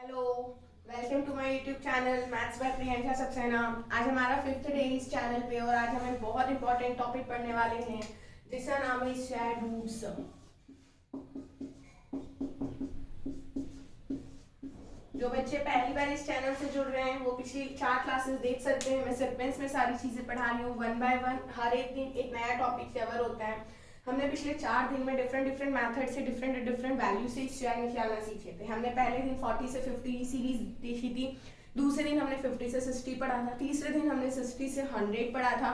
Hello, welcome to my YouTube channel maths by Priyanka Saxena. आज हमारा fifth day इस channel पे और आज हम एक बहुत इंपॉर्टेंट टॉपिक पढ़ने वाले हैं जिसका नाम है स्क्वायर रूट्स। जो बच्चे पहली बार इस चैनल से जुड़ रहे हैं वो पिछली 4 क्लासेस देख सकते हैं। मैं सीक्वेंस में सारी चीजें पढ़ा रही हूँ, वन बाय वन। हर एक दिन एक नया टॉपिक कवर होता है। हमने पिछले 4 दिन में डिफरेंट डिफरेंट मैथड से डिफरेंट वैल्यू से स्क्वायर निकालना सीखे थे। हमने पहले दिन 40 से 50 सीरीज देखी थी, दूसरे दिन हमने 50 से 60 पढ़ा था, तीसरे दिन हमने 60 से 100 पढ़ा था,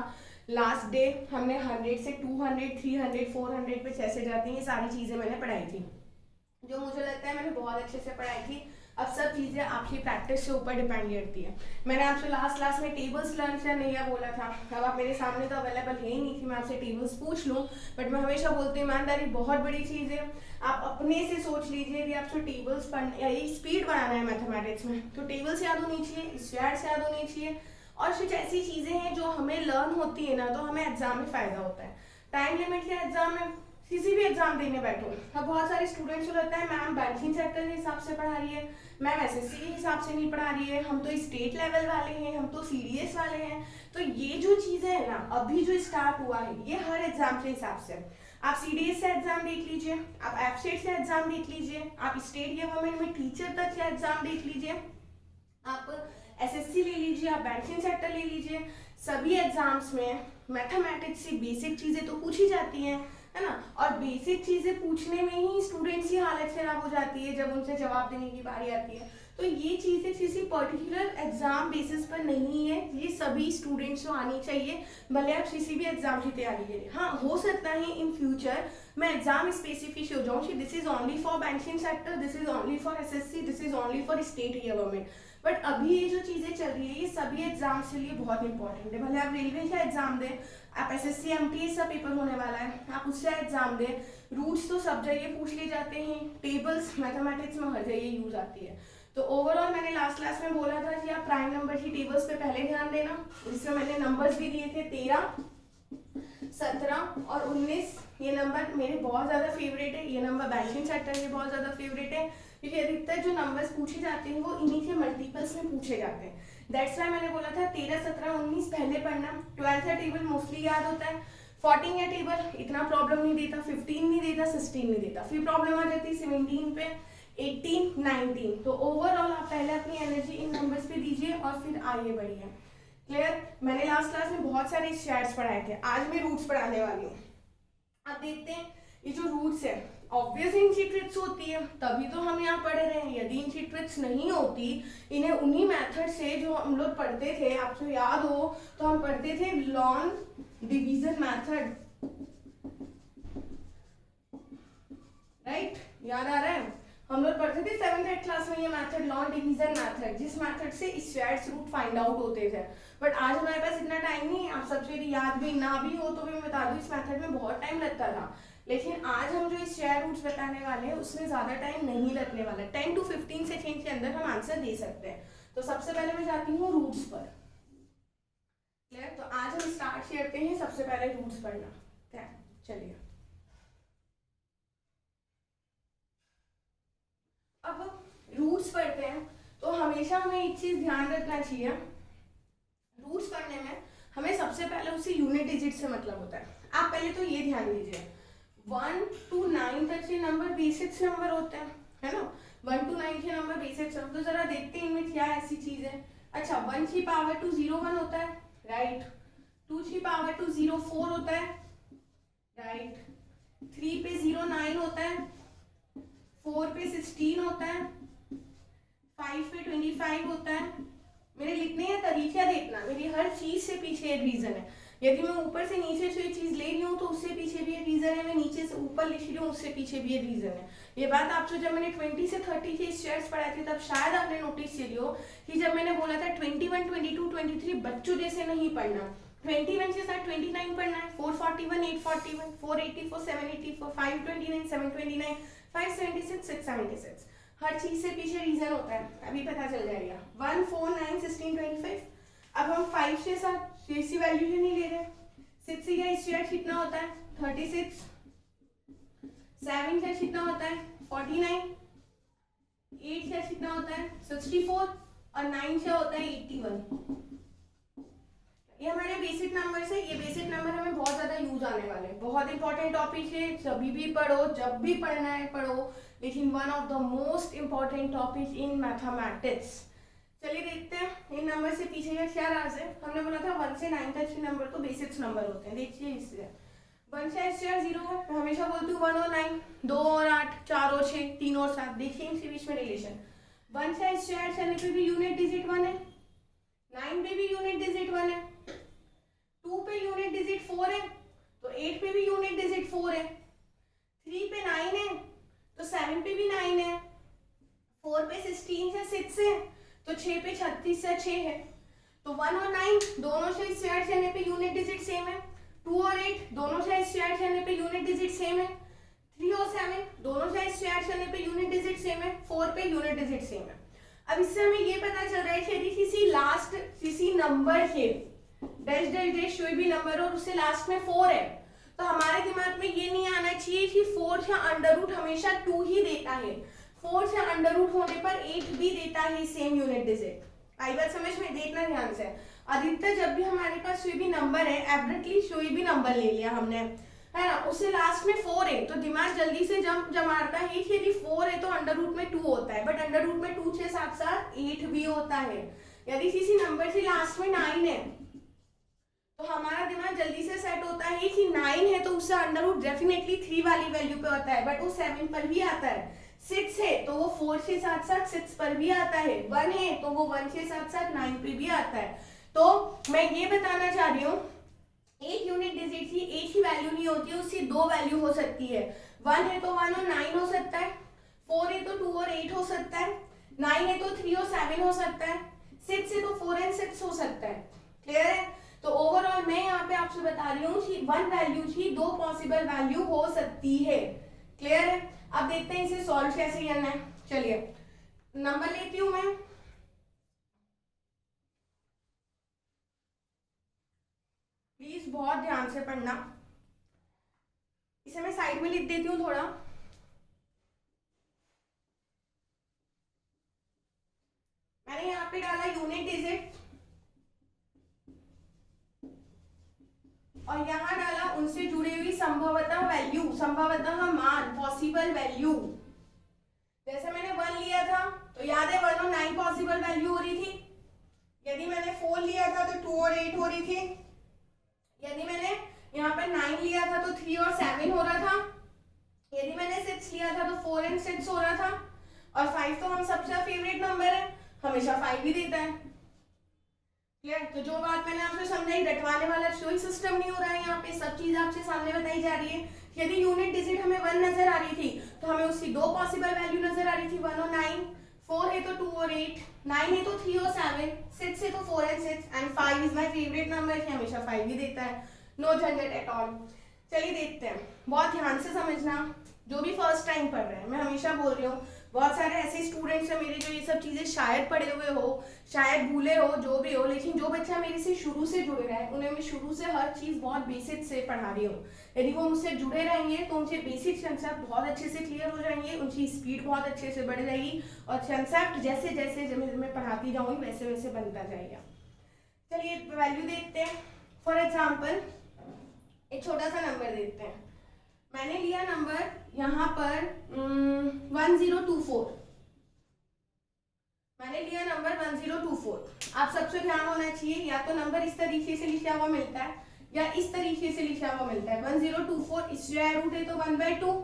लास्ट डे हमने 100 से 200, 300, 400 पे कैसे जाती हैं ये सारी चीजें मैंने पढ़ाई थी, जो मुझे लगता है मैंने बहुत अच्छे से पढ़ाई थी। अब सब चीज़ें आपकी प्रैक्टिस से ऊपर डिपेंड करती है। मैंने आपसे लास्ट क्लास में टेबल्स लर्न किया नहीं बोला था, अब आप मेरे सामने तो अवेलेबल है ही नहीं कि मैं आपसे टेबल्स पूछ लूँ, बट मैं हमेशा बोलती हूँ ईमानदारी बहुत बड़ी चीज़ है। आप अपने से सोच लीजिए कि आपको टेबल्स पढ़ने या स्पीड बनाना है मैथमेटिक्स में, तो टेबल्स याद होनी चाहिए, स्क्वायर्स याद होनी चाहिए, और कुछ ऐसी चीज़ें हैं जो हमें लर्न होती है ना, तो हमें एग्जाम में फ़ायदा होता है। टाइम लिमिट के एग्जाम में किसी भी एग्जाम देने बैठो, अब बहुत सारे स्टूडेंट्स को लगता है मैम बैंकिंग सेक्टर के हिसाब से पढ़ा रही है, मैम एसएससी के हिसाब से नहीं पढ़ा रही है, हम तो स्टेट लेवल वाले हैं, हम तो सीडीएस वाले हैं। तो ये जो चीज़ें है ना, अभी जो स्टार्ट हुआ है ये हर एग्जाम के हिसाब से। आप सीडीएस से एग्जाम देख लीजिए, आप एफस्टेट से एग्जाम देख लीजिए, आप स्टेट गवर्नमेंट में टीचर तक से एग्जाम देख लीजिए, आप एसएससी ले लीजिए, आप बैंकिंग सेक्टर ले लीजिए, सभी एग्जाम्स में मैथमेटिक्स से बेसिक चीज़ें तो पूछी जाती हैं, है ना। और बेसिक चीज़ें पूछने में ही स्टूडेंट्स की हालत खराब हो जाती है जब उनसे जवाब देने की बारी आती है। तो ये चीज़ें किसी पर्टिकुलर एग्जाम बेसिस पर नहीं है, ये सभी स्टूडेंट्स को आनी चाहिए, भले आप किसी भी एग्जाम की तैयारी करें। हाँ, हो सकता है इन फ्यूचर मैं एग्जाम स्पेसिफिक हो जाऊँ कि this is only for banking sector, this is only for SSC, this is only for state government, but अभी ये जो चीज़ें चल रही है ये सभी एग्जाम्स के लिए बहुत इंपॉर्टेंट है। भले आप रेलवे का एग्जाम दें, आप एसएससी एमटीएस का पेपर होने वाला है, आप उससे एग्जाम दें, रूट्स तो सब जगह पूछ लिए जाते हैं, टेबल्स मैथमेटिक्स में हर जगह यूज आती है। तो ओवरऑल मैंने लास्ट क्लास में बोला था कि आप प्राइम नंबर की टेबल्स पे पहले ध्यान देना, जिसमें मैंने नंबर्स भी दिए थे 13, 17 और 19। ये नंबर मेरे बहुत ज़्यादा फेवरेट है, ये नंबर बैंकिंग सेक्टर के बहुत ज़्यादा फेवरेट है, क्योंकि अधिकतर जो नंबर्स पूछे जाते हैं वो इन्हीं के मल्टीपल्स में पूछे जाते हैं। दैट्स वाई मैंने बोला था 13, 17, 19 पहले पढ़ना। 12 का टेबल मोस्टली याद होता है, 14 का टेबल इतना प्रॉब्लम नहीं देता, 15 नहीं देता, 16 नहीं देता, फिर प्रॉब्लम आ जाती है 17 पे, 18, 19। तो ओवरऑल आप पहले अपनी एनर्जी इन नंबर्स पे दीजिए और फिर आगे बढ़िए। क्लियर। मैंने लास्ट क्लास में बहुत सारे शेयर्स पढ़ाए थे, आज मैं रूट्स पढ़ाने वाली हूँ। अब देखते हैं ये जो रूट्स है, ऑब्वियस इनकी ट्रिक्स होती है तभी तो हम यहाँ पढ़ रहे हैं, यदि इनकी ट्रिक्स नहीं होती, इन्हें उन्हीं मेथड से जो हम लोग पढ़ते थे, आपको याद हो तो हम पढ़ते थे लॉन डिवीजन मेथड, राइट, याद आ रहा है। हम लोग पढ़ते थे 7th क्लास में ये मेथड, लॉन डिवीजन मेथड, जिस मेथड से स्क्वायर्स रूट फाइंड आउट होते थे। बट आज हमारे पास इतना टाइम नहीं है, आप सबसे यदि याद भी ना भी हो तो भी मैं बता दूं इस मेथड में बहुत टाइम लगता था, लेकिन आज हम जो स्क्वायर रूट्स बताने वाले हैं उसमें ज़्यादा टाइम नहीं लगने वाला, 10 to 15 सेकेंड के अंदर हम आंसर दे सकते हैं। तो सबसे पहले मैं जाती हूँ रूट्स पर। क्लियर। तो आज हम स्टार्ट करते हैं सबसे पहले रूट्स पढ़ना। चलिए, अब रूट्स पढ़ते हैं तो हमेशा हमें एक चीज ध्यान रखना चाहिए, रूट्स पढ़ने में हमें सबसे पहले उसी यूनिट डिजिट से मतलब होता है। आप पहले तो ये ध्यान दीजिए 1 to 9 तक के नंबर बेसिक्स नंबर होते हैं, है ना। 1 to 9 के नंबर बेसिक्स नंबर, तो जरा देखते हैं इनमें क्या ऐसी चीज है। अच्छा, 1 की पावर टू 0 1 होता है, राइट। 2 की पावर टू 0 4 होता है, राइट। 3 पे 0 9 होता है, 4 पे 16 होता है, 5 पे 25 होता है। मेरे लिखने का तरीका देखना, मेरी हर चीज से पीछे एक रीजन है। यदि मैं ऊपर से नीचे से चीज ले रही हूँ तो उससे पीछे भी एक रीजन है, मैं नीचे से ऊपर लिख रही हूँ उससे पीछे भी एक रीजन है। ये बात आपको जब मैंने 20 से 30 के शेयर्स पढ़ाए थे तब शायद आपने नोटिस करी हो कि जब मैंने बोला था 21, 22, 23 बच्चों जैसे नहीं पढ़ना, 21 के साथ 29 पढ़ना है, 441, 841, 484, 784, 529, 729, 576, 676, हर चीज से पीछे रीजन होता है, अभी पता चल जाएगा। 1 4 9 16 25। अब हम 5 के साथ ऐसी वैल्यू ही नहीं ले रहे, 6 का स्क्वायर कितना होता है 36, 7 का कितना होता है 49, 8 से कितना होता है 64 और 9 से होता है 81। ये हमारे बेसिक नंबर्स है। ये बेसिक नंबर हमें बहुत ज्यादा यूज आने वाले हैं, बहुत इंपॉर्टेंट टॉपिक है, कभी भी पढ़ो, जब भी पढ़ना है पढ़ो, लेकिन one of the most important topic in mathematics. चलिए देखते हैं इन नंबर से पीछे का क्या राज है। हमने बोला था 1 से 9 तक के नंबर तो बेसिक्स नंबर होते हैं। देखिए इससे 1 से 0 है, मैं हमेशा बोलती हूँ 1 और 9, 2 और 8, 4 और 6, 3 और 7। देखिए इनके बीच में रिलेशन। 1 से 8 चलने पे भी यूनिट डिजिट 1 है, 9 पे भी यूनिट डिजिट 1 है, 2 पे यूनिट डिजिट 4 है, तो 8 पे भी यूनिट डिजिट 4 है, 3 पे 9 है, तो 7 पे भी 9 है, 4 पे 16 से 6 है, तो 6 पे 36 से 6 है। तो 1 और 9 दोनों से 8 चलने पे यूनिट डिजिट सेम है, 2 और 8 दोनों से 8 चलने पे यूनिट डिजिट सेम है, 3 और 7 दोनों से 8 चलने पे यूनिट डिजिट सेम है, 4 पे यूनिट डिजिट सेम है। अब इससे हमें ये पता चल रहा है कि यदि किसी नंबर के डैश डैश डैश कोई भी नंबर और उससे लास्ट में 4 है, तो हमारे दिमाग में ये नहीं आना चाहिए कि 4 का अंडर रूट हमेशा 2 ही देता है। 4 से अंडर रूट होने पर 8 भी देता है सेम यूनिट डिजिट। आई बात समझ में, देखना ध्यान से। अधिकतर जब भी हमारे पास कोई भी नंबर है, एवरेटली कोई भी नंबर ले लिया हमने, है ना, उससे लास्ट में 4 है, तो दिमाग जल्दी से जमाता है कि यदि 4 है तो अंडर रूट में 2 होता है, बट अंडर रूट में 2 के साथ साथ 8 भी होता है। यदि किसी नंबर से लास्ट में 9 है तो हमारा दिमाग जल्दी से सेट होता है कि 9 है तो उससे अंडर रूट डेफिनेटली 3 वाली वैल्यू पे होता है, बट वो 7 पर भी आता है। 6 है तो वो 4 के साथ साथ 6 पर भी आता है, 1 है तो वो 1 के साथ साथ 9 पे भी आता है। तो मैं ये बताना चाह रही हूँ, एक यूनिट डिजिट की एक ही वैल्यू नहीं होती है, उसकी 2 वैल्यू हो सकती है। 1 है तो 1 और 9 हो सकता है, 4 है तो 2 और 8 हो सकता है, 9 है तो 3 और 7 हो सकता है, 6 है तो 4 और 6 हो सकता है। क्लियर है? तो ओवरऑल मैं यहाँ पे आपसे बता रही हूँ कि 1 वैल्यू की 2 पॉसिबल वैल्यू हो सकती है। क्लियर है? अब देखते हैं इसे सॉल्व कैसे करना है। चलिए नंबर लेती हूँ मैं, प्लीज बहुत ध्यान से पढ़ना। इसे मैं साइड में लिख देती हूँ थोड़ा। मैंने यहाँ पे डाला यूनिट डिजिट और यहाँ डाला उनसे जुड़ी हुई संभवतः वैल्यू, संभवतः मान, पॉसिबल वैल्यू। जैसे मैंने 1 लिया था तो याद है 1 और 9 पॉसिबल वैल्यू हो रही थी। यदि मैंने 4 लिया था तो 2 और 8 हो रही थी। यदि मैंने यहाँ पर 9 लिया था तो 3 और 7 हो रहा था। यदि मैंने 6 लिया था तो 4 और 6 हो रहा था। और 5 तो हम सबसे फेवरेट नंबर है, हमेशा 5 ही देता है। क्लियर? तो जो बात मैंने आपसे समझाई, रटवाने वाला कोई सिस्टम नहीं हो रहा है, यहाँ पे सब चीज आपसे सामने बताई जा रही है। यदि यूनिट डिजिट हमें 1 नजर आ रही थी तो हमें उसकी 2 पॉसिबल वैल्यू नजर आ रही थी, 1 और 9, 4 है तो 2 और 8, 9 है तो 3 और 7, 6 है तो 4 और 6, and 5 is my favourite number, हमेशा 5 ही देता है। नो झंझट एट ऑल। चलिए देखते हैं, बहुत ध्यान से समझना जो भी फर्स्ट टाइम पढ़ रहे हैं। मैं हमेशा बोल रही हूँ, बहुत सारे ऐसे स्टूडेंट्स हैं मेरे जो ये सब चीजें शायद पढ़े हुए हो, शायद भूले हो, जो भी हो, लेकिन जो बच्चा मेरे से शुरू से जुड़े रहा है उन्हें मैं शुरू से हर चीज बहुत बेसिक से पढ़ा रही हूँ। यदि वो मुझसे जुड़े रहेंगे तो उनके बेसिक कंसेप्ट बहुत अच्छे से क्लियर हो जाएंगे, उनकी स्पीड बहुत अच्छे से बढ़ जाएगी और कंसेप्ट जैसे जैसे मैं पढ़ाती जाऊंगी वैसे वैसे बनता जाएगा। चलिए वैल्यू देखते हैं। फॉर एग्जाम्पल एक छोटा सा नंबर देखते हैं। मैंने लिया नंबर यहाँ पर 1024। मैंने लिया नंबर 1024। आप सबसे ध्यान होना चाहिए, या तो नंबर इस तरीके से लिखा हुआ मिलता है या इस तरीके से लिखा हुआ मिलता है। 1024 स्क्वायर रूट है तो 1/2,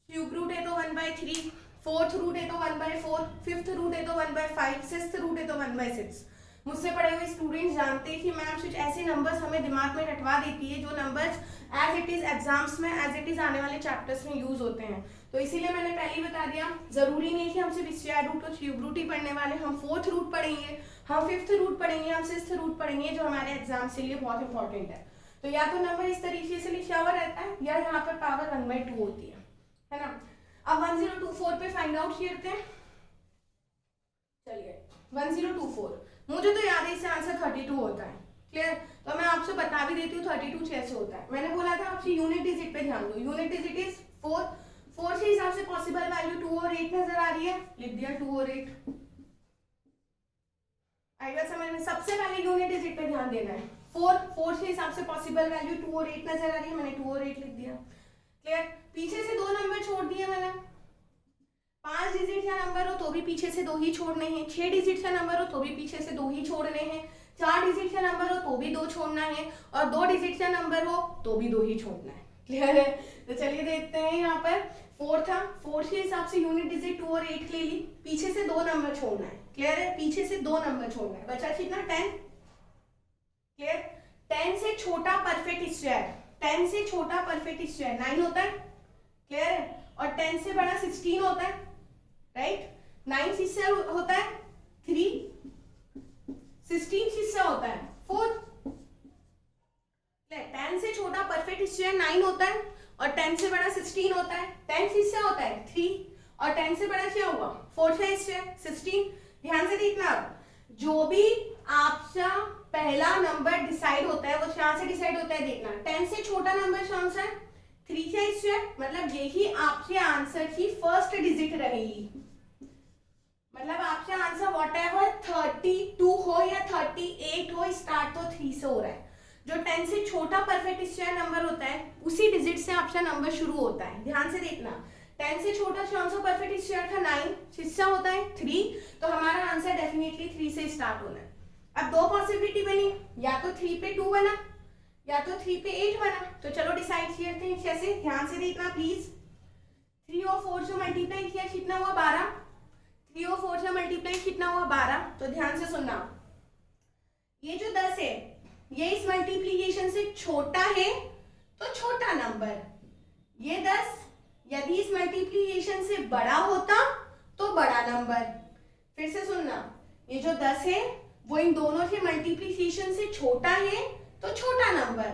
क्यूब रूट है तो 1/3, फोर्थ रूट है तो 1/4, फिफ्थ रूट है तो 1/5, सिक्स्थ रूट है तो 1/6। मुझसे पढ़े हुए स्टूडेंट्स जानते हैं कि मैम कुछ ऐसे नंबर्स हमें दिमाग में रटवा देती है जो numbers as it is exams में, एज इट इज आने वाले चैप्टर्स में यूज होते हैं। तो इसीलिए मैंने पहले ही बता दिया, जरूरी नहीं कि हम सिर्फ स्क्वायर रूट और क्यूब रूट ही पढ़ने वाले, हम फोर्थ रूट पढ़ेंगे, हम फिफ्थ रूट पढ़ेंगे, हम सिक्स्थ रूट पढ़ेंगे, जो हमारे एग्जाम्स के लिए बहुत इंपॉर्टेंट है। तो या तो नंबर इस तरीके से लिखा हुआ रहता है या यहाँ पर पावर 1/2 होती है ना। अब 1024 पे फाइंड आउट करते हैं। चलिए 1024, मुझे तो याद है इससे आंसर 32 होता है। क्लियर? तो मैं आपसे बता भी देती हूँ 32 कैसे होता है। मैंने बोला था आपसे यूनिट डिजिट पे ध्यान दो। यूनिट डिजिट इज 4 के हिसाब से पॉसिबल वैल्यू 2 और 8 नजर आ रही है, लिख दिया 2 और 8। आएगा समझ में? सबसे पहले यूनिट डिजिट पे ध्यान देना है। 4 के हिसाब से पॉसिबल वैल्यू 2 और 8 नजर आ रही है, मैंने 2 और 8 लिख दिया। क्लियर? पीछे से 2 नंबर छोड़ दिए मैंने। 5 डिजिट का नंबर हो तो भी पीछे से 2 ही छोड़ने हैं, 6 डिजिट का नंबर हो तो भी पीछे से 2 ही छोड़ने हैं, 4 डिजिट का नंबर हो तो भी 2 छोड़ना है, और 2 डिजिट का नंबर हो तो भी 2 ही छोड़ना है। क्लियर है? तो चलिए देखते हैं यहाँ पर 4 था, 4 के हिसाब से यूनिट डिजिट 2 और 8 ले ली, पीछे से 2 नंबर छोड़ना है। क्लियर है? पीछे से 2 नंबर छोड़ना है, बचा कितना? 10। क्लियर? 10 से छोटा परफेक्ट स्क्वायर, 10 से छोटा परफेक्ट स्क्वायर 9 होता है। क्लियर है? और 10 से बड़ा 16 होता है, राइट? 9 किससे होता है? 3। 16 किससे होता है? 4। 10 से छोटा परफेक्ट स्क्वायर 9 होता है और 10 से बड़ा 16 होता है। 10 किससे होता है? 3। और 10 से बड़ा क्या हुआ? 4 का स्क्वायर 16। ध्यान से देखना, जो भी आपका पहला नंबर डिसाइड होता है वो कहां से डिसाइड होता है देखना। 10 से छोटा नंबर कौन सा है? 3 का स्क्वायर, मतलब यही आपके आंसर की फर्स्ट डिजिट रहेगी। मतलब आपका आंसर व्हाटएवर 32 हो या 38 हो, स्टार्ट तो 3 से हो रहा है। जो 10 से छोटा परफेक्ट स्क्वायर नंबर होता है उसी डिजिट से आपका नंबर शुरू होता है। ध्यान से देखना, 10 से छोटा कौन सा परफेक्ट स्क्वायर था? 9, किससे होता है? 3। तो हमारा आंसर डेफिनेटली 3 से स्टार्ट होना है। अब दो पॉसिबिलिटी बनी, या तो 3 पे 2 बना या तो 3 पे 8 बना। तो चलो डिसाइड करते हैं कैसे। ध्यान से देखना प्लीज। 3 और 4 से मल्टीप्लाई किया कितना हुआ? 12। 3 और 4 से मल्टीप्लाई कितना हुआ? 12। तो ध्यान से सुनना, ये जो 10 है ये इस मल्टीप्लीकेशन से छोटा है तो छोटा नंबर, ये 10 यदि इस मल्टीप्लीकेशन से बड़ा होता तो बड़ा नंबर। फिर से सुनना, ये जो 10 है वो इन दोनों के मल्टीप्लीकेशन से छोटा है तो छोटा नंबर,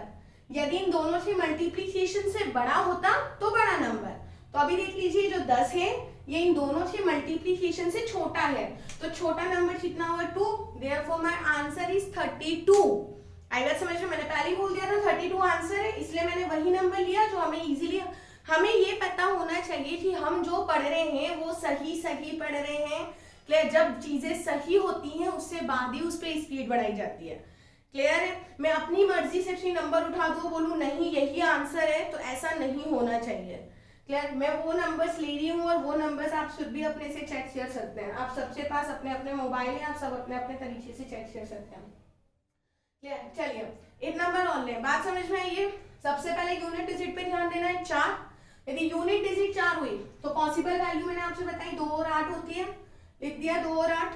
यदि इन दोनों के मल्टीप्लीकेशन से बड़ा होता तो बड़ा नंबर। तो अभी देख लीजिए, जो 10 है ये इन दोनों के मल्टीप्लीकेशन से छोटा है, तो छोटा नंबर कितना हुआ? 2। Therefore my answer is 32। आई बात समझ में? मैंने पहले ही बोल दिया था 32 आंसर है, इसलिए मैंने वही नंबर लिया जो हमें इजीली, हमें ये पता होना चाहिए कि हम जो पढ़ रहे हैं वो सही पढ़ रहे हैं। क्लियर? जब चीजें सही होती हैं उससे बाद ही उस पर स्पीड बढ़ाई जाती है। क्लियर है? मैं अपनी मर्जी से अपनी नंबर उठा दूं, बोलूं नहीं यही आंसर है, तो ऐसा नहीं होना चाहिए। क्लियर? मैं वो नंबर्स ले रही हूँ और वो नंबर्स आप खुद भी अपने से चेक कर सकते हैं। आप सबके पास अपने अपने मोबाइल है, आप सब अपने अपने तरीके से चेक कर सकते हैं। क्लियर? चलिए एक नंबर और लें, बात समझ में आई है? सबसे पहले यूनिट डिजिट पे ध्यान देना है, 4। यदि यूनिट डिजिट 4 हुई तो पॉसिबल वैल्यू मैंने आपसे बताई 2 और 8 होती है, लिख दिया 2 और 8।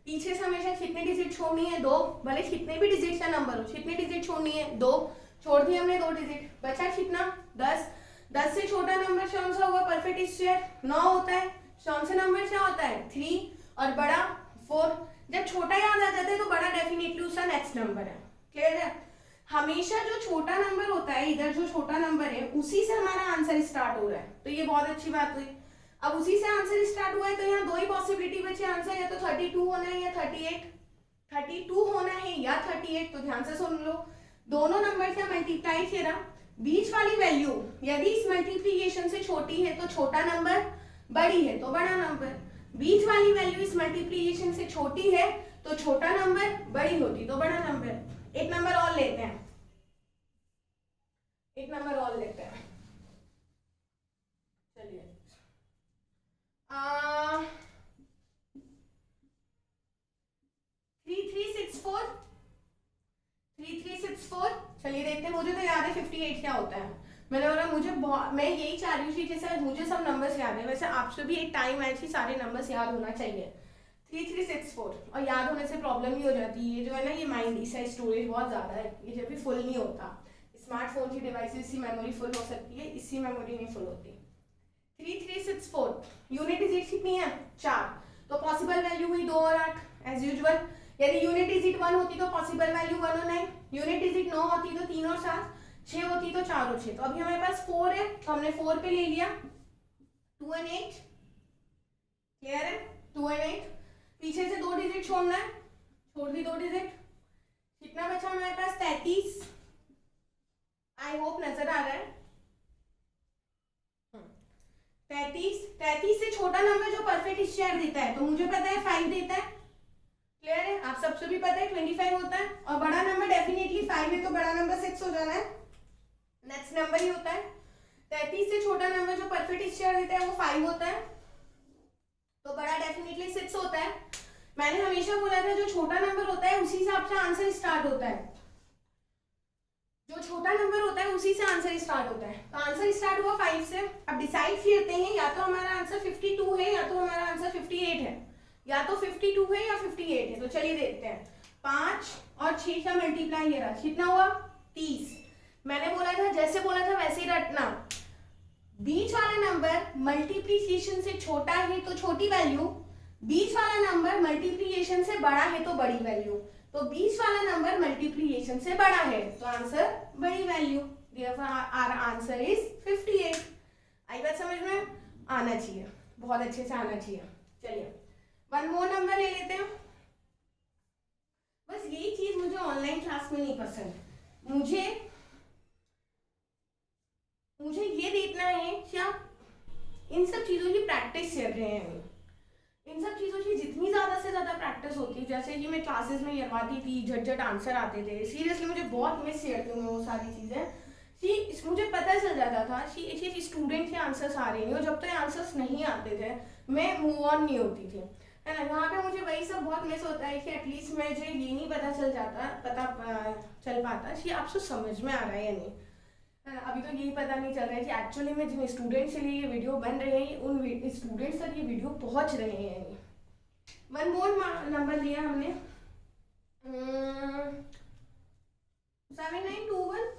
पीछे से हमेशा कितनी डिजिट छोड़नी है? 2। भले कितने भी डिजिट का नंबर हो, कितनी डिजिट छोड़नी है? 2। छोड़ दिए हमने 2 डिजिट, बचा कितना? 10। 10 से छोटा नंबर कौन सा हुआ? परफेक्ट स्क्वायर 9 होता है। कौन सा नंबर क्या होता है? 3। और बड़ा 4। जब छोटा याद आ जाता है तो बड़ा डेफिनेटली उसका नेक्स्ट नंबर है। क्लियर है? हमेशा जो छोटा नंबर होता है, इधर जो छोटा नंबर है उसी से हमारा आंसर स्टार्ट हो रहा है, तो ये बहुत अच्छी बात हुई। अब उसी से आंसर स्टार्ट हुआ है तो यहाँ 2 ही पॉसिबिलिटी बची आंसर, या तो 32 होना है या 38। 32 होना है या 38। तो ध्यान से सुन लो, दोनों नंबर से मल्टीप्लाई किया, बीच वाली वैल्यू यदि इस मल्टीप्लीकेशन से छोटी है तो छोटा नंबर, बड़ी है तो बड़ा नंबर। बीच वाली वैल्यू इस मल्टीप्लीकेशन से छोटी है तो छोटा नंबर, बड़ी होती तो बड़ा नंबर। एक नंबर और लेते हैं, एक नंबर और लेते हैं। चलिए 3364। 3364। चलिए देखते हैं, मुझे तो याद है 58 क्या होता है। मैंने बोला मुझे मैं यही चाह रही थी कि सर मुझे सब नंबर्स याद है, वैसे आपसे भी एक टाइम आया कि सारे नंबर्स याद होना चाहिए। 3364, और याद होने से प्रॉब्लम ही हो जाती है। ये जो है ना, ये माइंड इसका स्टोरेज बहुत ज़्यादा है, ये जब भी फुल नहीं होता। स्मार्टफोन की डिवाइसेस की मेमोरी फुल हो सकती है, इसकी मेमोरी नहीं फुल होती। 3364 यूनिट डिजिट कितनी है? 4। तो पॉसिबल वैल्यू हुई 2 और 8 एज यूजुअल। यदि यूनिट डिजिट 1 होती तो पॉसिबल वैल्यू 1 और 9। यूनिट डिजिट 9 होती तो 3 और 7। 6 होती तो 4 और 6। तो अभी हमारे पास 4 है तो हमने 4 पे ले लिया 2 और 8। क्लियर है? 2 और 8। पीछे से 2 डिजिट छोड़ना है, छोड़ दी 2 डिजिट। कितना बचा हमारे पास? 33। आई होप नजर आ रहा है। 33 से छोटा नंबर जो परफेक्ट स्क्वायर देता है, तो मुझे पता है 5 देता है, क्लियर है, आप सबसे भी पता है 25 होता है, और बड़ा नंबर डेफिनेटली 5 है तो बड़ा नंबर 6 हो जाना है, नेक्स्ट नंबर ही होता है। 33 से छोटा नंबर जो परफेक्ट स्क्वायर देता है वो 5 होता है, तो बड़ा डेफिनेटली 6 होता है। मैंने हमेशा बोला था जो छोटा नंबर होता है उसी से आपका आंसर स्टार्ट होता है, जो छोटा नंबर होता है उसी से आंसर स्टार्ट होता है, तो आंसर स्टार्ट हुआ 5 से। अब डिसाइड करते हैं, या तो हमारा आंसर 52 है या तो हमारा आंसर 58 है, या तो 52 है या 58 है, तो चलिए देखते हैं। 5 और 6 का मल्टीप्लाई ये रहा, कितना हुआ 30। मैंने बोला था जैसे बोला था वैसे ही रटना, बीच वाला नंबर मल्टीप्लिकेशन से छोटा है तो छोटी वैल्यू, बीच वाला नंबर मल्टीप्लिकेशन से बड़ा है तो बड़ी वैल्यू, तो बीच वाला नंबर मल्टीप्लिकेशन से बड़ा है तो आंसर बड़ी value, therefore our answer is 58। आई बात समझ में? आना चाहिए, बहुत अच्छे से आना चाहिए। चलिए वन मोर नंबर ले लेते हैं। बस यही चीज मुझे ऑनलाइन क्लास में नहीं पसंद, मुझे ये देखना है कि आप इन सब चीजों की प्रैक्टिस कर रहे हैं। इन सब चीज़ों की जितनी ज़्यादा से ज़्यादा प्रैक्टिस होती है, जैसे कि मैं क्लासेस में करवाती थी, झट आंसर आते थे, सीरियसली मुझे बहुत मिस करती हूँ मैं वो सारी चीज़ें कि मुझे पता चल जाता था कि स्टूडेंट के आंसर्स आ रहे हैं, और जब तक आंसर्स नहीं आते थे मैं मूव ऑन नहीं होती थी, है ना। यहाँ पे मुझे वही सब बहुत मिस होता है कि एटलीस्ट मुझे ये नहीं पता चल पाता कि आपसे समझ में आ रहा है या नहीं, है ना। अभी तो यही पता नहीं चल रहा है कि एक्चुअली में जिन स्टूडेंट्स के लिए ये वीडियो बन रहे हैं उन स्टूडेंट्स तक ये वीडियो पहुंच रहे हैं। वन मोर नंबर लिया हमने 7921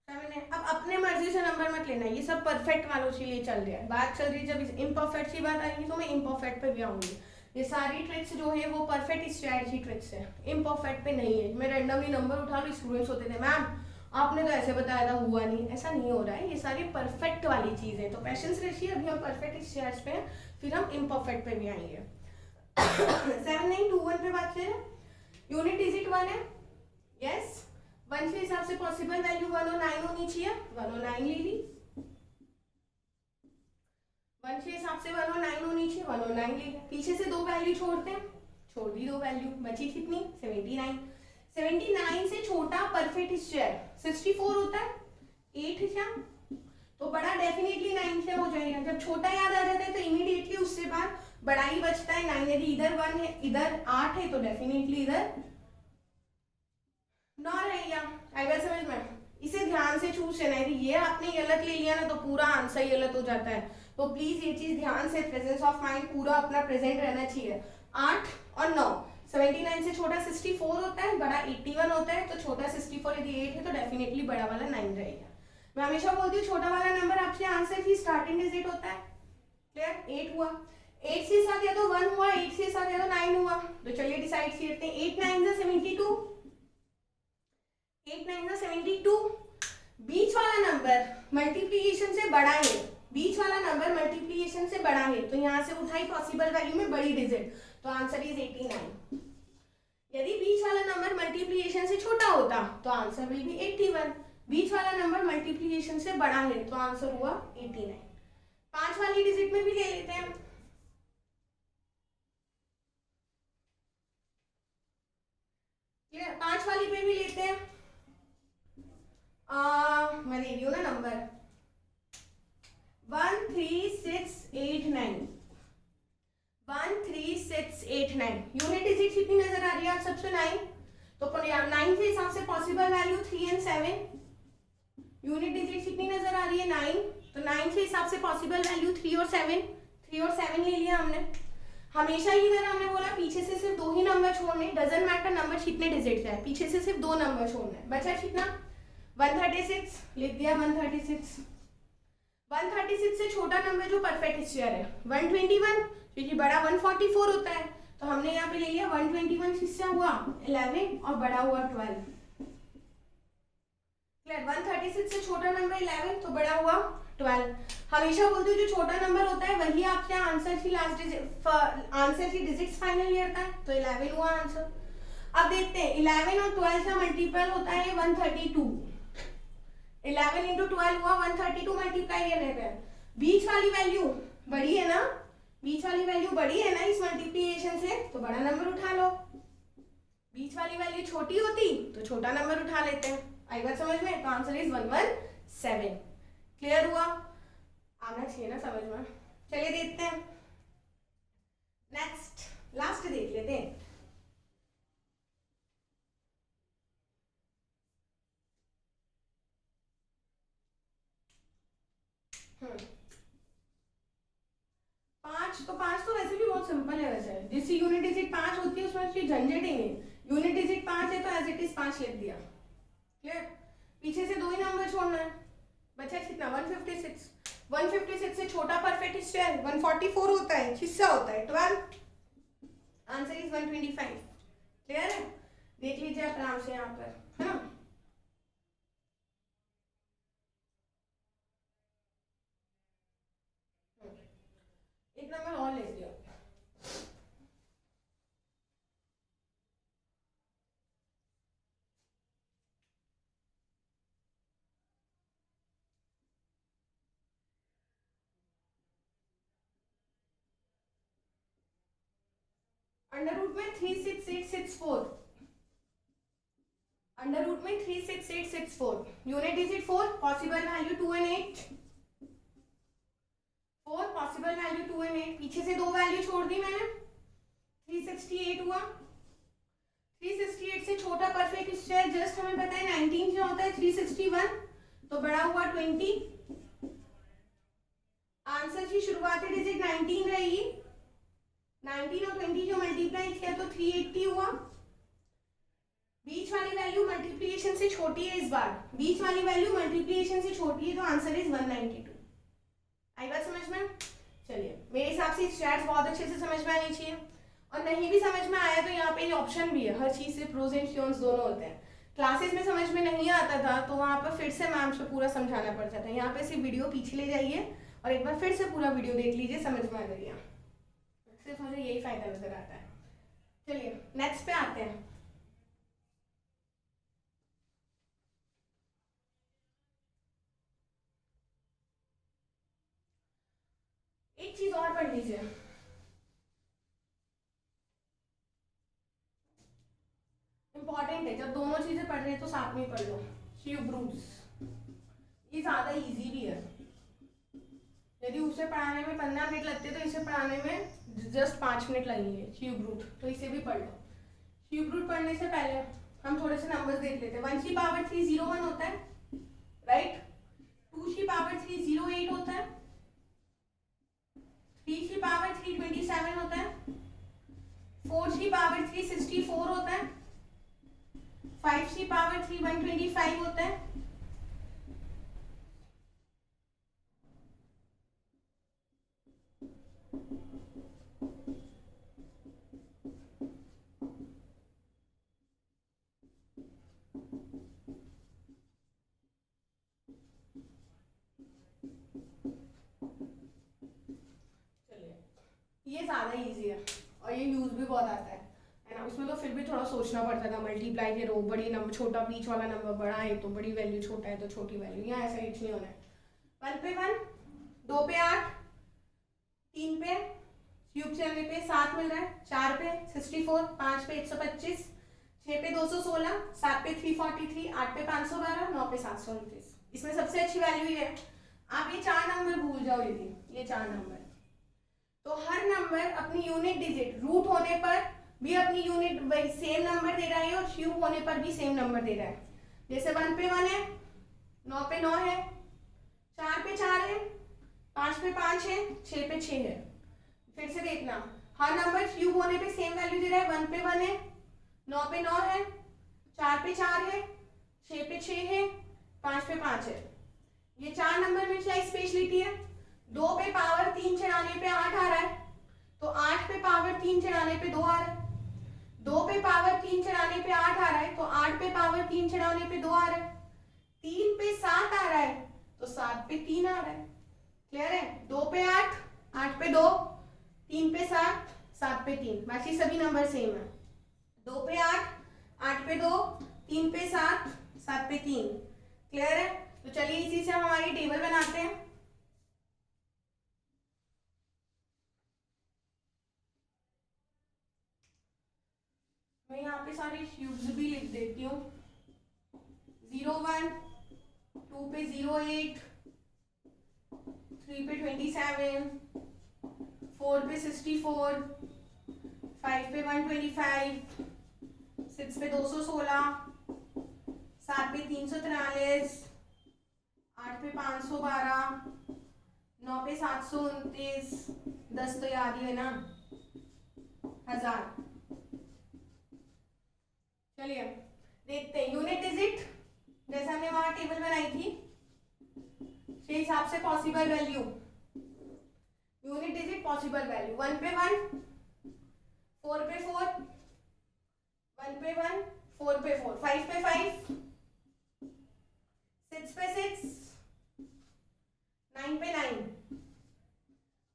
79। अब अपने मर्जी से नंबर मत लेना, ये सब परफेक्ट वालों के लिए चल रहा है, बात चल रही है। जब इम्परफेक्ट की बात आएगी तो मैं इम्परफेक्ट पे भी आऊंगी। ये सारी ट्रिक्स जो है वो परफेक्ट स्ट्रैटेजी ट्रिक्स है, इम्परफेक्ट पे नहीं है। मैं रैंडमली नंबर उठा लूँ, स्टूडेंट्स होते थे मैम आपने तो ऐसे बताया था, हुआ नहीं, ऐसा नहीं हो रहा है। ये सारी परफेक्ट वाली चीज़ है, तो पेशेंस रखिए। अभी हम परफेक्ट स्टेज पे हैं, फिर हम इम्परफेक्ट पे भी आएंगे। 7921 पे बात करें, यूनिट डिजिट 1 है, यस। 1 के हिसाब से पॉसिबल वैल्यू 109 होनी चाहिए, 109 ले ली। 1 के हिसाब से 109 होनी चाहिए, 109 ले ली। पीछे से 2 वैल्यू छोड़ते हैं, छोड़ दी 2 वैल्यू, बची कितनी 79। 79 से छोटा परफेक्ट स्क्वायर 64 होता है, 8 क्या, तो बड़ा डेफिनेटली 9 से हो जाएगा। जब छोटा याद आ जाता है तो इमीडिएटली उससे बाद बड़ा ही बचता है 9। यदि इधर 1 है इधर 8 है तो डेफिनेटली इधर 9 रहेगा। आई बात समझ में? इसे ध्यान से चूज करना है। ये आपने गलत ले लिया ना तो पूरा आंसर गलत हो जाता है, तो प्लीज ये चीज ध्यान से, प्रेजेंस ऑफ माइंड पूरा अपना प्रेजेंट रहना चाहिए। 8 और 9, 79 से छोटा 64 होता है, बड़ा 81 होता है, तो छोटा 64 यदि 8 है तो डेफिनेटली बड़ा वाला 9 रहेगा। मैं हमेशा बोलती हूँ छोटा वाला नंबर आपके आंसर की स्टार्टिंग डिजिट होता है, क्लियर। 8 हुआ, 8 से साथ या तो 1 हुआ, 8 से साथ या तो 9 हुआ, तो चलिए डिसाइड करते हैं। 8 9 से 72, 8 9 से 72। बीच वाला नंबर मल्टीप्लिकेशन से बड़ा है, बीच वाला नंबर मल्टीप्लिकेशन से बड़ा है, तो यहाँ से उठाई पॉसिबल वैल्यू में बड़ी डिजिट, तो आंसर इज 89। यदि बीच वाला नंबर मल्टीप्लिकेशन से छोटा होता तो आंसर विल बी 81। बीच वाला नंबर मल्टीप्लिकेशन से बड़ा है तो आंसर हुआ 89। 5 वाली डिजिट में भी ले लेते हैं। क्लियर, 5 वाली पे भी लेते हैं। मैं दे रही हूँ ना नंबर 13689, 13689। यूनिट डिजिट कितनी नजर आ रही है आप सबसे? 9, तो 9 के हिसाब से पॉसिबल वैल्यू 3 और 7। यूनिट डिजिट कितनी नजर आ रही है? 9, तो 9 के हिसाब से पॉसिबल वैल्यू 3 और 7, 3 और 7 ले लिया हमने। हमेशा ही तरह हमने बोला पीछे से सिर्फ 2 ही नंबर छोड़ने, डजंट मैटर नंबर कितने डिजिट है, पीछे से सिर्फ 2 नंबर छोड़ने। बचा कितना? 136, लिख दिया 136। 136 से छोटा नंबर जो परफेक्ट स्क्वायर है 121, क्योंकि बड़ा 144 होता है, तो हमने यहाँ पे ले लिया 121। किससे हुआ? 11, और बड़ा हुआ 12। क्लियर, 136 से छोटा नंबर 11, तो बड़ा हुआ 12। हमेशा बोलते हो जो छोटा नंबर होता है वही आपके आंसर की लास्ट डिजिट, आंसर की डिजिट्स फाइनल करता है, तो 11 हुआ आंसर। अब देखते हैं 11 और 12 का मल्टीपल होता है 132। 11 इंटू 12 हुआ 132 मल्टीप्लाई करने पे, बीच वाली वैल्यू बड़ी है ना, बीच वाली वैल्यू बड़ी है ना इस मल्टीप्लिकेशन से, तो बड़ा नंबर उठा लो। बीच वाली वैल्यू छोटी होती तो छोटा नंबर उठा लेते हैं। आई बात समझ में? तो आंसर इज 117। क्लियर हुआ? आना चाहिए ना समझ में। चलिए देखते हैं नेक्स्ट, लास्ट देख लेते हैं। पांच तो वैसे भी बहुत सिंपल है। वैसे जिसकी यूनिट डिजिट 5 होती है उसमें उसकी झंझट ही नहीं। यूनिट डिजिट 5 है तो एज इट इज 5 लिख दिया। क्लियर? पीछे से दो ही नंबर छोड़ना है। बचा कितना? 156। 156 से छोटा परफेक्ट स्क्वायर 144 होता है, हिस्सा होता है 12। Answer is 125। क्लियर है? देख लीजिए आप आराम से यहाँ पर, है ना। एक नंबर और ले लिया। अंडर रूट में 36864, अंडर रूट में 36864, unit digit 4, possible value 2 and 8। 4 possible value 2 and 8। पीछे से दो वैल्यू छोड़ दी मैंने, 368 हुआ। 368 से छोटा परफेक्ट स्क्वायर जस्ट हमें पता है 19 क्या होता है, 361, तो बड़ा हुआ 20। आंसर की शुरुआती डिजिट 19 रहेगी। 19 और 20 जो मल्टीप्लाई किया तो 380 हुआ। बीच वाली वैल्यू मल्टीप्लिकेशन से छोटी है, इस बार बीच वाली वैल्यू मल्टीप्लिकेशन से छोटी है तो आंसर इज 192। आई बात समझ में? चलिए मेरे हिसाब से स्टैट्स बहुत अच्छे से समझ में आनी चाहिए, और नहीं भी समझ में आया तो यहाँ पे ऑप्शन भी है, हर चीज से प्रोज एंड कॉन्स दोनों होते हैं। क्लासेस में समझ में नहीं आता था तो वहाँ पर फिर से मैम से पूरा समझाना पड़ता था। यहाँ पे सिर्फ वीडियो पीछे ले जाइए और एक बार फिर से पूरा वीडियो देख लीजिए, समझ में आ जाएगा। सिर्फ मुझे यही फायदा नजर आता है। चलिए नेक्स्ट पे आते हैं। एक चीज और पढ़ लीजिए, इंपॉर्टेंट है। जब दोनों चीजें पढ़ रहे हैं तो साथ में पढ़ लो। क्यूब रूट्स, ये ज्यादा इजी भी है। यदि उसे पढ़ाने में 15 मिनट लगते तो इसे पढ़ाने में जस्ट 5 मिनट लगेंगे। क्यूब रूट तो इसे भी पढ़ लो। क्यूब रूट पढ़ने से पहले हम थोड़े से नंबर्स देख लेते हैं। 1 की पावर 301 होता है, राइट। 2 की पावर 308 होता है। 3 की पावर 327 होता है। 4 की पावर 364 होता है। 5 की पावर 125 होता है। ये ज्यादा इजी है और ये यूज भी बहुत आता है ना। उसमें तो फिर भी थोड़ा सोचना पड़ता था, मल्टीप्लाई के रो बड़ी नंबर छोटा, बीच वाला नंबर बड़ा है तो बड़ी वैल्यू, छोटा है तो छोटी वैल्यू। यहाँ ऐसा कुछ नहीं होना है। 1 पे 1, 2 पे 8, 3 पे क्यूब चलने पे 7 मिल रहा है, 4 पे 64, 5 पे 125, 6 पे 216, 7 पे 343, 8 पे 512, 9 पे 729। इसमें सबसे अच्छी वैल्यू ये है। आप ये 4 नंबर भूल जाओ, ये 4 नंबर, तो हर नंबर अपनी यूनिट डिजिट रूट होने पर भी अपनी यूनिट सेम नंबर दे रहा है और क्यूब होने पर भी सेम नंबर दे रहा है। जैसे 1 पे 1 है, 9 पे 9 है, 4 पे 4 है, 5 पे 5 है, 6 पे 6 है। फिर से देखना, हर नंबर क्यूब होने पे सेम वैल्यू दे रहा है। 1 पे 1 है, 9 पे 9 है, 4 पे 4 है, 6 पे 6 है, 5 पे 5 है। ये 4 नंबर में क्या स्पेशलिटी है? 2 पे पावर 3 चढ़ाने पे 8 आ रहा है, तो 8 पे पावर 3 चढ़ाने पे 2 आ रहा है। 2 पे पावर 3 चढ़ाने पे 8 आ रहा है, तो 8 पे पावर 3 चढ़ाने पे 2 आ रहा है। 3 पे 7 आ रहा है, तो 7 पे 3 आ रहा है। क्लियर है? 2 पे 8, 8 पे 2, 3 पे 7, 7 पे 3, बाकी सभी नंबर सेम है। 2 पे 8, 8 पे 2, 3 पे 7, 7 पे 3। क्लियर है? तो चलिए इसी से हम हमारी टेबल बनाते हैं। मैं यहाँ पे सारे क्यूब्स भी लिख देती हूँ। 01, 2 पे 08, 3 पे 27, 4 पे 64, 5 पे 125, 6 पे 216, 7 पे 343, 8 पे 512, 9 पे 729, 10 तो याद ही है ना, 1000। चलिए देखते हैं यूनिट डिजिट, जैसे हमने वहां टेबल बनाई थी उसके हिसाब से possible value, unit digit possible value 1 पे 1, 4 पे 4, 1 पे 1, 4 पे 4, 5 पे 5, 6 पे 6, 9 पे 9,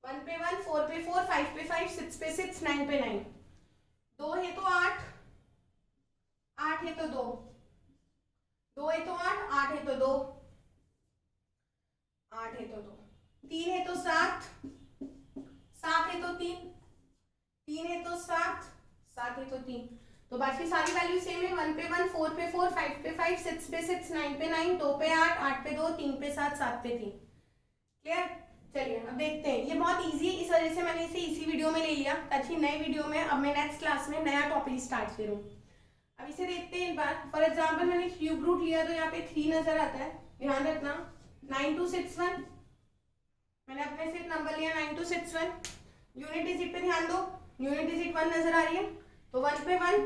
1 पे 1, 4 पे 4, 5 पे 5, 6 पे 6, 9 पे 9। 2 है तो 8, 8 है तो 2, 2 है तो 8, 8 है तो 2, 8 है तो 2, 3 है तो 7, 7 है तो 3, 3 है तो 7, 7 है तो 3। तो बाकी सारी वैल्यू सेम है, 1 पे 1, 4 पे 4, 5 पे 5, 6 पे 6, 9 पे 9, 2 पे 8, 8 पे 2, 3 पे 7, 7 पे 3। क्लियर? चलिए अब देखते हैं, ये बहुत इजी है, इस वजह से मैंने इसे इसी वीडियो में ले लिया ताकि नए वीडियो में अब मैं नेक्स्ट क्लास में नया टॉपिक स्टार्ट करूँ। अब इसे देखते हैं एक बार। फॉर एग्जाम्पल मैंने क्यूब रूट लिया तो यहाँ पे 3 नजर आता है, ध्यान रखना 9261, मैंने अपने से नंबर लिया 9261। यूनिट डिजिट पे ध्यान दो, यूनिट डिजिट 1 नजर आ रही है तो 1 पे 1,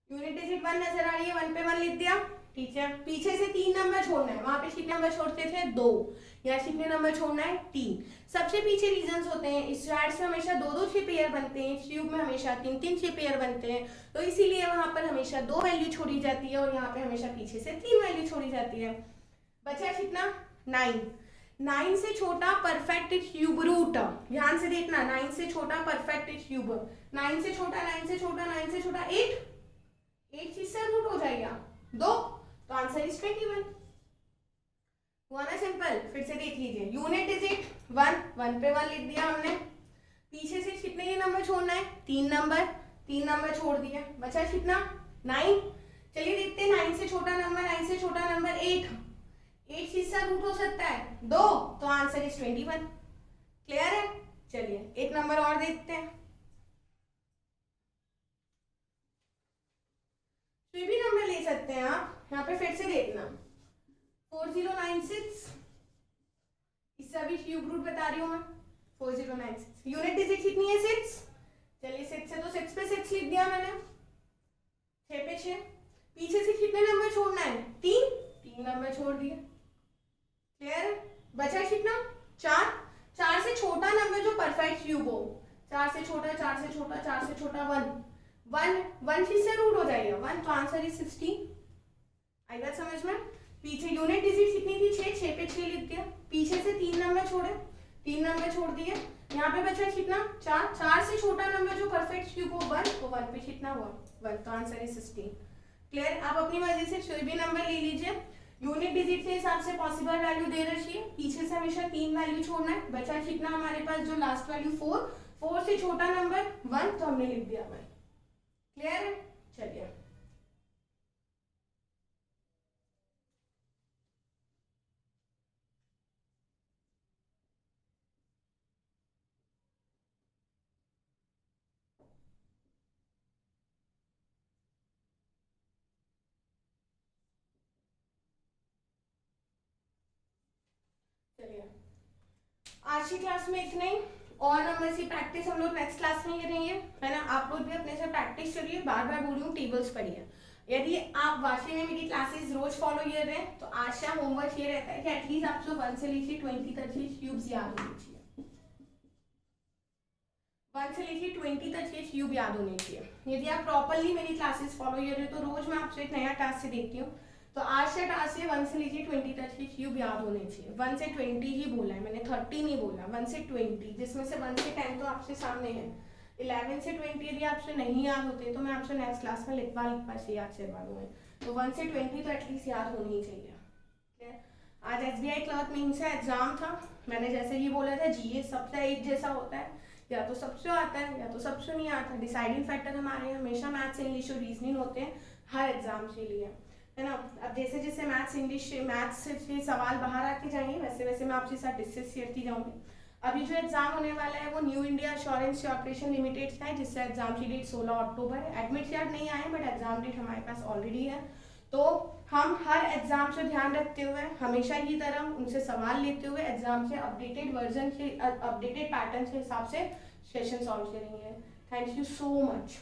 यूनिट डिजिट 1 नजर आ रही है, 1 पे 1 लिख दिया, ठीक है। पीछे से 3 नंबर छोड़ना है, वहां पे कितने नंबर छोड़ते थे 2, यहाँ कितने नंबर छोड़ना है 3। सबसे पीछे रीजंस होते हैं, इस चार्ट में हमेशा 2-2 छह पेयर बनते हैं, क्यूब में हमेशा 3-3 छह पेयर बनते हैं, तो इसीलिए वहां पर हमेशा 2 वैल्यू छोड़ी जाती है और यहाँ पे हमेशा पीछे से 3 वैल्यू छोड़ी जाती है। बचा कितना 9, 9 से छोटा परफेक्ट क्यूब रूट, ध्यान से देखना 9 से छोटा परफेक्ट क्यूब, 9 से छोटा 9 से छोटा 9 से छोटा 8, 8 किससे रूट हो जाएगा 2, तो आंसर इज 21। हुआ ना सिंपल। फिर से देख लीजिए, यूनिट डिजिट 1, 1 पे 1 लिख दिया हमने, पीछे से कितने ही नंबर छोड़ना है 3 नंबर, 3 नंबर छोड़ दिया, बचा कितना 9। चलिए देखते हैं 9 से छोटा नंबर, 9 से छोटा नंबर 8, 8 किससे रूट हो सकता है 2, तो आंसर इज 21। क्लियर है? चलिए एक नंबर और देखते हैं, कोई भी नंबर ले सकते हैं आप, यहाँ पे फिर से देखना 4096, इससे अभी क्यूब रूट बता रही हूँ मैं, 4096, यूनिट डिजिट कितनी है 6, चलिए 6 से तो 6 पे 6 लिख दिया मैंने, 6 पे 6, पीछे से कितने नंबर छोड़ना है 3, 3 नंबर छोड़ दिए। क्लियर? बचा कितना 4, 4 से छोटा नंबर जो परफेक्ट क्यूब हो, 4 से छोटा 4 से छोटा 4 से छोटा 1, 1 किससे रूट हो जाएगा 1, तो आंसर इज 16। आई बात समझ में? पीछे यूनिट डिजिट कितनी थी 6, 6 पे 6 लिख दिया, पीछे से 3 नंबर छोड़े, 3 नंबर छोड़ दिए, यहाँ पे बचा कितना 4, 4 से छोटा नंबर जो परफेक्ट क्यूब हो 1, तो 1 पे कितना हुआ 1, तो आंसर इज 16। क्लियर? आप अपनी मर्जी से कोई भी नंबर ले लीजिए, यूनिट डिजिट के हिसाब से पॉसिबल वैल्यू दे रखी है, पीछे से हमेशा 3 वैल्यू छोड़ना है, बचा कितना हमारे पास जो लास्ट वैल्यू 4, 4 से छोटा नंबर 1, तो हमने लिख दिया 1। क्लियर है? चलिए आज की क्लास में इतना ही, और नंबर की प्रैक्टिस हम लोग नेक्स्ट क्लास में करेंगे, है ना। आप लोग भी अपने से प्रैक्टिस करिए, बार बार बोल रही हूँ टेबल्स पढ़िए। यदि आप वाकई में मेरी क्लासेस रोज फॉलो कर रहे हैं तो आशा होमवर्क ये रहता है कि एटलीस्ट आप लोग 1 से लेकर 20 तक के क्यूब्स याद होने चाहिए, 1 से लेकर 20 तक के क्यूब याद होने चाहिए। यदि आप प्रॉपरली मेरी क्लासेस फॉलो कर रहे हो तो रोज मैं आपसे एक नया टास्क से देखती हूँ, तो आज का टास्क है 1 से लेकर 20 तक के क्यूब याद होने चाहिए। 1 से 20 ही बोला है मैंने, 30 नहीं बोला, 1 से 20, जिसमें से 1 से 10 तो आपसे सामने है, 11 से 20 यदि आपसे नहीं याद होते तो मैं आपसे नेक्स्ट क्लास में लिखवा से याद करवा दूंगी, तो 1 से 20 तो एटलीस्ट याद होनी ही चाहिए। आज SBI क्लर्क मेंस का एग्जाम था, मैंने जैसे ही बोला था GS सबसे एक जैसा होता है, या तो सबसे आता है या तो सबसे नहीं आता। डिसाइडिंग फैक्टर हमारे हमेशा मैथ्स, इंग्लिश और रीजनिंग होते हैं हर एग्जाम के लिए, है ना। अब जैसे जैसे मैथ्स से सवाल बाहर आके जाएंगे वैसे वैसे मैं आपके साथ डिस्कस करती जाऊंगी। अभी जो एग्जाम होने वाला है वो new India assurance corporation limited का है, जिससे एग्जाम की डेट 16 अक्टूबर है। एडमिट कार्ड नहीं आए बट एग्जाम डेट हमारे पास ऑलरेडी है। तो हम हर एग्जाम से ध्यान रखते हुए हमेशा की तरह उनसे सवाल लेते हुए एग्जाम के अपडेटेड वर्जन के अपडेटेड पैटर्न के हिसाब से सेशन सॉल्व करेंगे। Thank you so much.